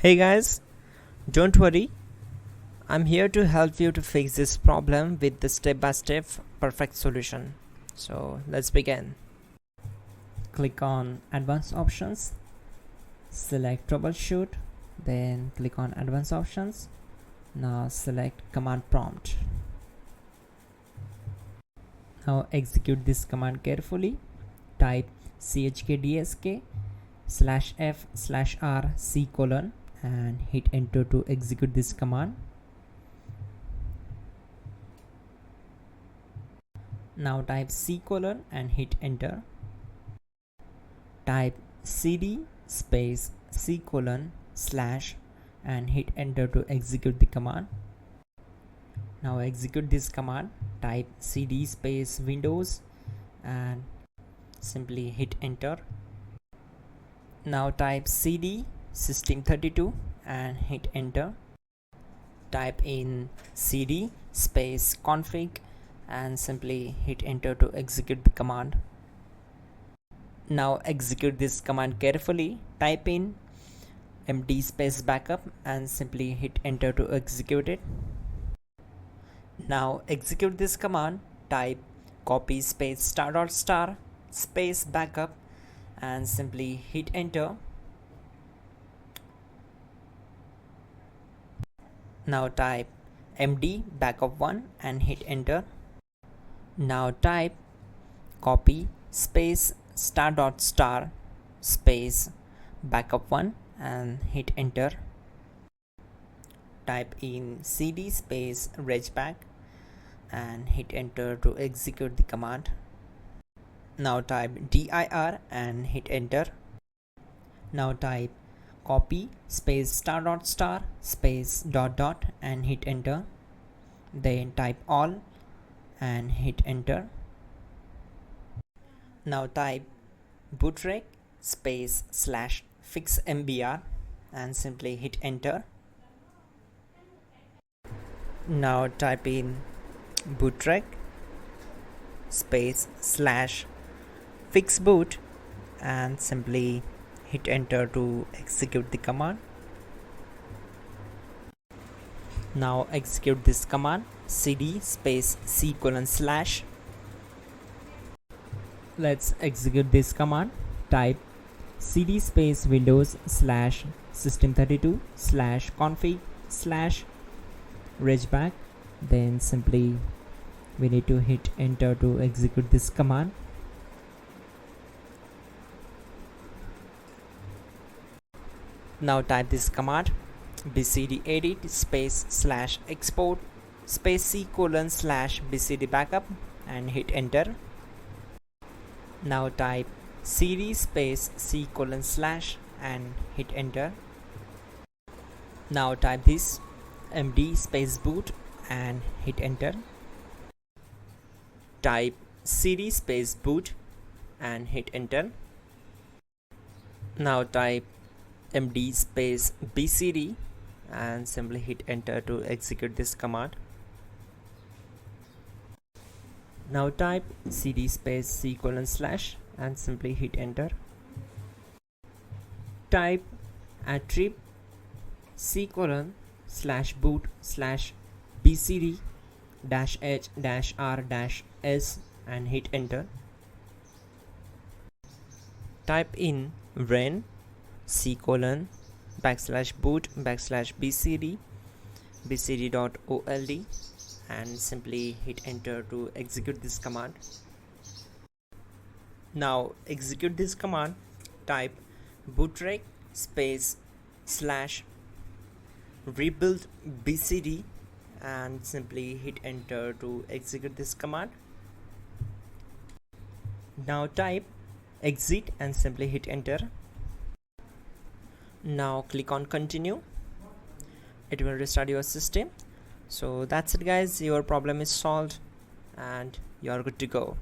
Hey guys, don't worry, I'm here to help you to fix this problem with the step-by-step perfect solution. So let's begin. Click on Advanced Options, select Troubleshoot, then click on Advanced Options. Now select Command Prompt. Now execute this command carefully. Type chkdsk/f/r and hit enter to execute this command. Now type C and hit enter. Type cd space C / and hit enter to execute the command. Now execute this command. Type cd space Windows and simply hit enter. Now type cd system32 and hit enter. Type in cd space config and simply hit enter to execute the command. Now execute this command carefully. Type in md space backup and simply hit enter to execute it. Now execute this command. Type copy space *** space backup and simply hit enter. Now type md backup1 and hit enter. Now type copy space ** space backup1 and hit enter. Type in cd space regback and hit enter to execute the command. Now type dir and hit enter. Now type copy space ** space ... and hit enter. Then type all and hit enter. Now type bootrec space /fixmbr and simply hit enter. Now type in bootrec space /fixboot and simply hit enter to execute the command. Now execute this command. cd space C /. Let's execute this command. Type cd space Windows /system32 /config /regback. Then simply we need to hit enter to execute this command. Now type this command bcdedit space /export space C /bcd backup and hit enter. Now type cd space C / and hit enter. Now type this md space boot and hit enter. Type cd space boot and hit enter. Now type md space bcd and simply hit enter to execute this command. Now type cd space C / and simply hit enter. Type attrib C / /boot /bcd -h -r-s and hit enter. Type in ren C : /boot /bcd bcd.old and simply hit enter to execute this command. Now execute this command. Type bootrec space /rebuild bcd and simply hit enter to execute this command. Now type exit and simply hit enter. Now click on continue. It will restart your system. So that's it guys, your problem is solved and you are good to go.